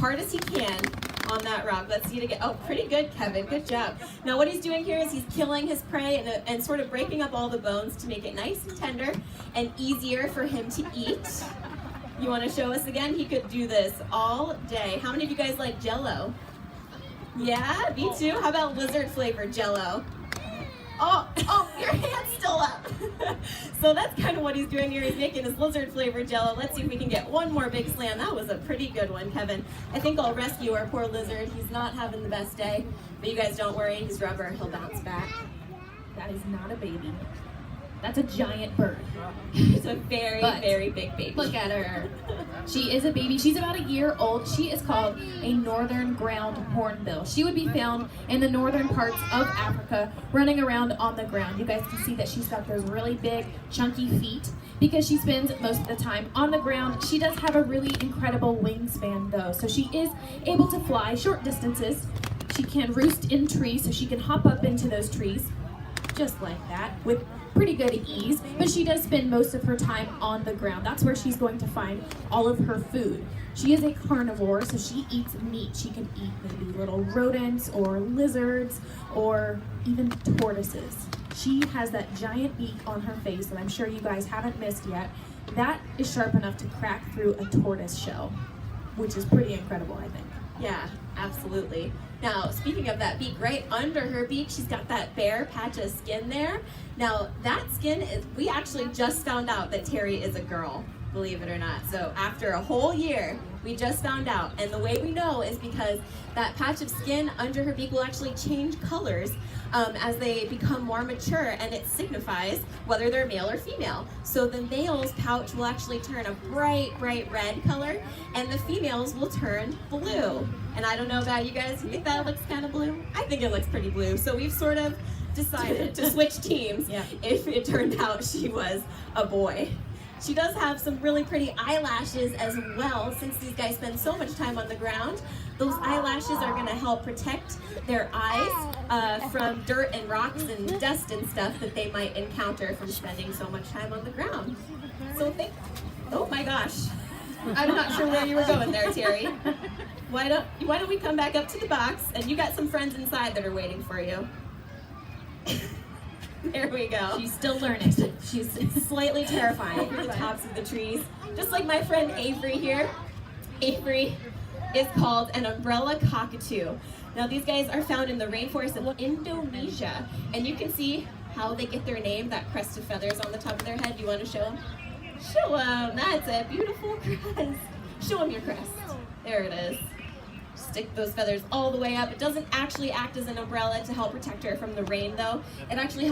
hard as he can on that rock. Let's see it again. Oh, pretty good, Kevin. Good job. Now what he's doing here is he's killing his prey and sort of breaking up all the bones to make it nice and tender and easier for him to eat. You want to show us again? He could do this all day. How many of you guys like Jell-O? Yeah, me too. How about lizard flavored Jell-O? Oh, your hand's still up. So that's kind of what he's doing here. He's making his lizard flavored Jell-O. Let's see if we can get one more big slam. That was a pretty good one, Kevin. I think I'll rescue our poor lizard. He's not having the best day, but you guys don't worry. He's rubber. He'll bounce back. That is not a baby. That's a giant bird. It's a very big baby. Look at her. She is a baby. She's about a year old. She is called a northern ground hornbill. She would be found in the northern parts of Africa, running around on the ground. You guys can see that she's got those really big, chunky feet because she spends most of the time on the ground. She does have a really incredible wingspan though, so she is able to fly short distances. She can roost in trees, so she can hop up into those trees just like that with pretty good ease, but she does spend most of her time on the ground. That's where she's going to find all of her food. She is a carnivore, so she eats meat. She can eat maybe little rodents or lizards or even tortoises. She has that giant beak on her face that I'm sure you guys haven't missed yet. That is sharp enough to crack through a tortoise shell, which is pretty incredible, I think. Yeah, absolutely. Now, speaking of that beak, right under her beak, she's got that bare patch of skin there. Now, that skin is, we actually just found out that Terry is a girl, believe it or not. So after a whole year, we just found out. And the way we know is because that patch of skin under her beak will actually change colors as they become more mature, and it signifies whether they're male or female. So the male's pouch will actually turn a bright red color, and the females will turn blue. And I don't know about you guys, you think that looks kind of blue? I think it looks pretty blue. So we've sort of decided to switch teams if it turned out she was a boy. She does have some really pretty eyelashes as well, since these guys spend so much time on the ground. Those eyelashes are going to help protect their eyes from dirt and rocks and dust and stuff that they might encounter from spending so much time on the ground. So oh my gosh, I'm not sure where you were going there, Terry. Why don't we come back up to the box, and you got some friends inside that are waiting for you. There we go. She's still learning. She's slightly terrifying over the tops of the trees. Just like my friend Avery here. Avery is called an umbrella cockatoo. Now these guys are found in the rainforest of Indonesia. And you can see how they get their name, that crest of feathers on the top of their head. You want to show them? Show them. That's a beautiful crest. Show them your crest. There it is. Stick those feathers all the way up. It doesn't actually act as an umbrella to help protect her from the rain though. It actually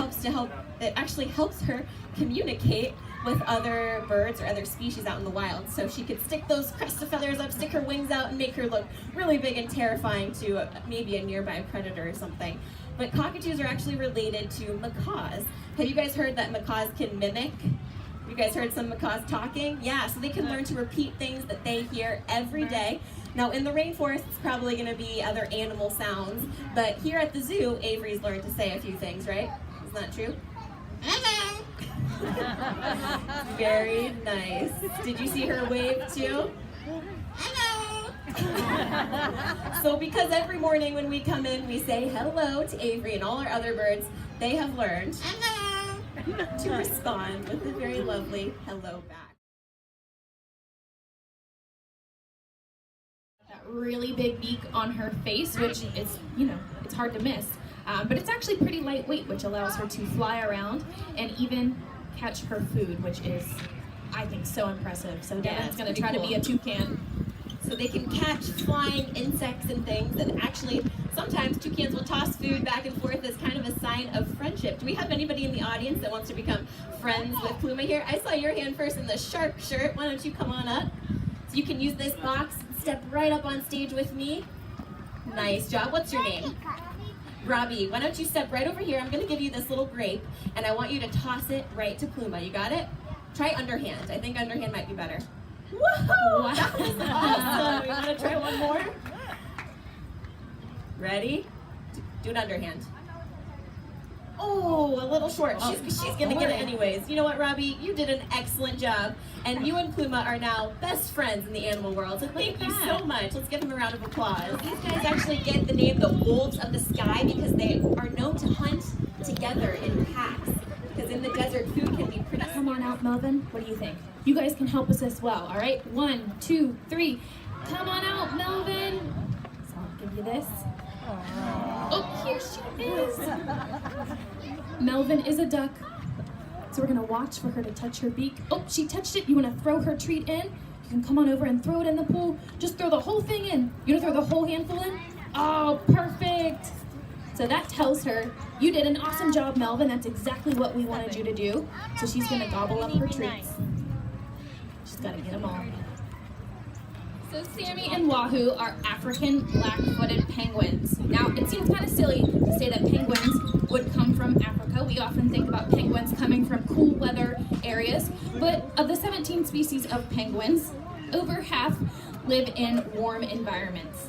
helps her communicate with other birds or other species out in the wild. So she could stick those crest of feathers up, stick her wings out, and make her look really big and terrifying to maybe a nearby predator or something. But cockatoos are actually related to macaws. Have you guys heard that macaws can mimic? You guys heard some macaws talking? Yeah, so they can learn to repeat things that they hear every day. Now in the rainforest, it's probably going to be other animal sounds, but here at the zoo, Avery's learned to say a few things, right? Isn't that true? Very nice. Did you see her wave too? Hello. So because every morning when we come in, we say hello to Avery and all our other birds, they have learned to respond with a very lovely hello back. Really big beak on her face, which is, it's hard to miss. But it's actually pretty lightweight, which allows her to fly around and even catch her food, which is, I think, so impressive. So Devin's going to try to be a toucan. So they can catch flying insects and things, and actually sometimes toucans will toss food back and forth as kind of a sign of friendship. Do we have anybody in the audience that wants to become friends with Pluma here? I saw your hand first in the shark shirt. Why don't you come on up? So you can use this box. Step right up on stage with me. Nice job. What's your name? Robbie. Why don't you step right over here? I'm going to give you this little grape, and I want you to toss it right to Pluma. You got it? Try underhand. I think underhand might be better. Woohoo! Wow. That was awesome. You want to try one more? Ready? Do it underhand. Oh, a little short. She's gonna get it anyways. You know what, Robbie? You did an excellent job. And you and Pluma are now best friends in the animal world. So thank you so much. Let's give them a round of applause. These guys actually get the name the Wolves of the Sky because they are known to hunt together in packs. Because in the desert, food can be pretty. Come on out, Melvin. What do you think? You guys can help us as well, all right? 1, 2, 3. Come on out, Melvin. So I'll give you this. Oh, here she is. Melvin is a duck. So we're gonna watch for her to touch her beak. Oh, she touched it. You wanna throw her treat in? You can come on over and throw it in the pool. Just throw the whole thing in. You wanna throw the whole handful in? Oh, perfect. So that tells her, you did an awesome job, Melvin. That's exactly what we wanted you to do. So she's gonna gobble up her treats. She's gotta get them all. So Sammy and Wahoo are African black-footed penguins. Now, it seems kind of silly to say that penguins would come from Africa. We often think about penguins coming from cool weather areas, but of the 17 species of penguins, over half live in warm environments.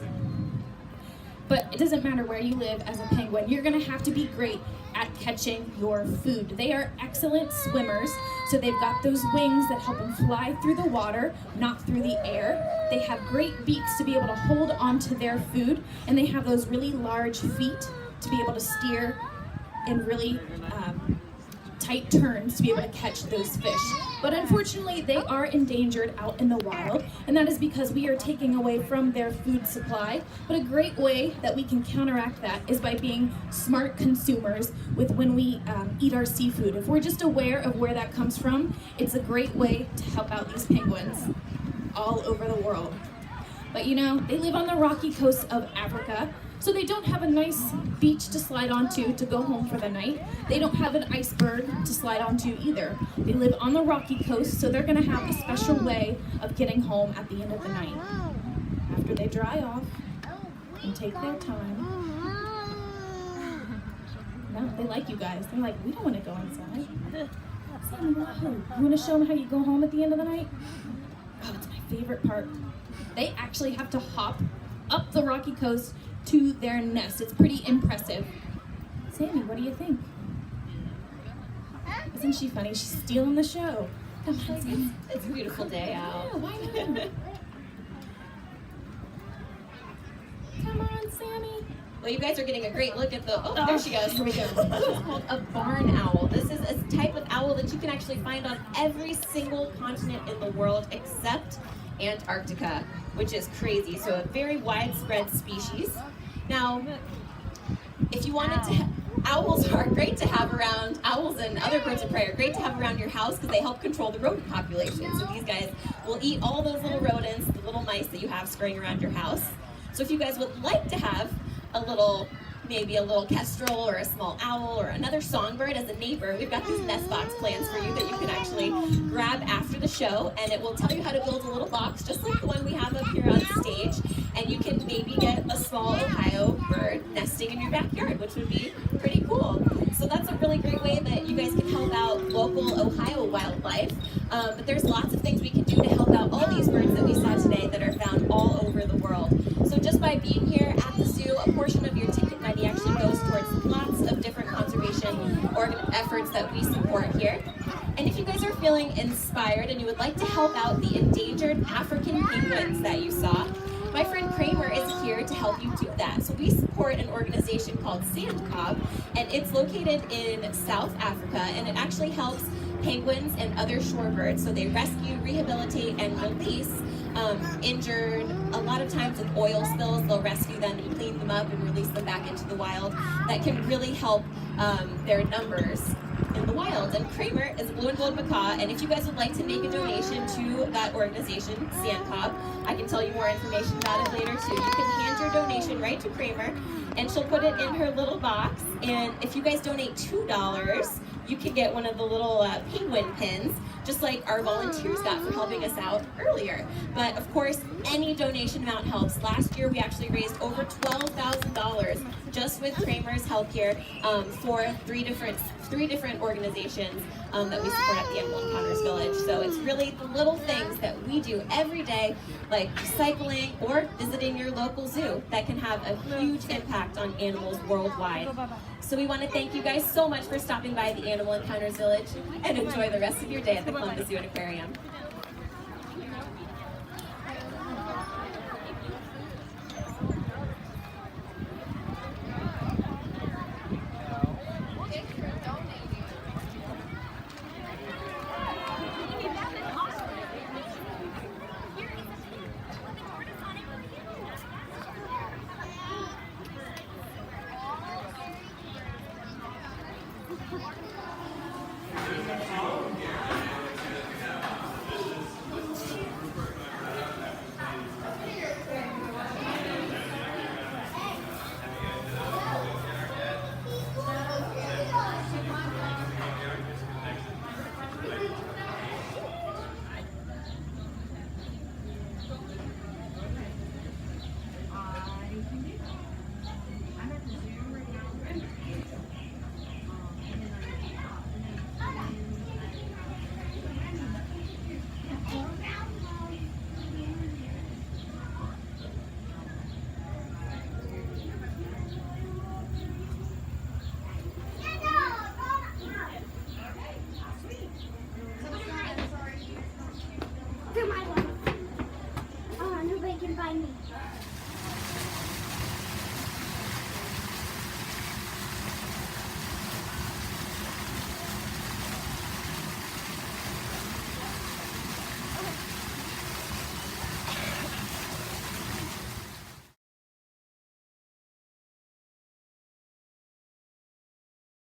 But it doesn't matter where you live as a penguin, you're gonna have to be great at catching your food. They are excellent swimmers, so they've got those wings that help them fly through the water, not through the air. They have great beaks to be able to hold onto their food, and they have those really large feet to be able to steer in really tight turns to be able to catch those fish. But unfortunately, they are endangered out in the wild, and that is because we are taking away from their food supply. But a great way that we can counteract that is by being smart consumers with when we eat our seafood. If we're just aware of where that comes from, it's a great way to help out these penguins all over the world. But you know, they live on the rocky coast of Africa, so they don't have a nice beach to slide onto to go home for the night. They don't have an iceberg to slide onto either. They live on the rocky coast, so they're gonna have a special way of getting home at the end of the night. After they dry off and take their time. No, they like you guys. They're like, we don't wanna go inside. Sammy, Wahoo, you wanna show them how you go home at the end of the night? Oh, it's my favorite part. They actually have to hop up the rocky coast to their nest. It's pretty impressive. Sammy, what do you think? Isn't she funny? She's stealing the show. Come on, Sammy. It's a beautiful day out. Yeah, why not? Come on, Sammy. Well, you guys are getting a great look at the, oh, there she goes. Here we go. This is called a barn owl. This is a type of owl that you can actually find on every single continent in the world except Antarctica, which is crazy. So a very widespread species. Now, if you wanted to, owls are great to have around, owls and other birds of prey are great to have around your house because they help control the rodent population. So these guys will eat all those little rodents, the little mice that you have scurrying around your house. So if you guys would like to have a little, maybe a little kestrel or a small owl or another songbird as a neighbor, we've got these nest box plans for you that you can actually grab after the show, and it will tell you how to build a little box just like the one we have up here on stage, and you can maybe get a small Ohio bird nesting in your backyard, which would be pretty cool. So that's a really great way that you guys can help out local Ohio wildlife. But there's lots of things we can do to help out all these birds that we saw today that are found all over the world. So just by being here at the zoo, a portion of your ticket money actually goes towards lots of different conservation efforts that we support here. And if you guys are feeling inspired and you would like to help out the endangered African penguins that you saw, my friend Kramer is here to help you do that. So we support an organization called Sandcob, and it's located in South Africa, and it actually helps penguins and other shorebirds. So they rescue, rehabilitate, and release injured, a lot of times with oil spills, they'll rescue them and clean them up and release them back into the wild. That can really help their numbers in the wild. And Kramer is a blue and gold macaw, and if you guys would like to make a donation to that organization, Sandcob, I can tell you more information about it later too. You can hand your donation right to Kramer, and she'll put it in her little box. And if you guys donate $2, you can get one of the little penguin pins, just like our volunteers got for helping us out earlier. But of course, any donation amount helps. Last year, we actually raised over $12,000 just with Kramer's help here for three different organizations that we support at the Animal Encounters Village. So it's really the little things that we do every day, like recycling or visiting your local zoo, that can have a huge impact impact on animals worldwide. So we want to thank you guys so much for stopping by the Animal Encounters Village, and enjoy the rest of your day at the Columbus Zoo and Aquarium.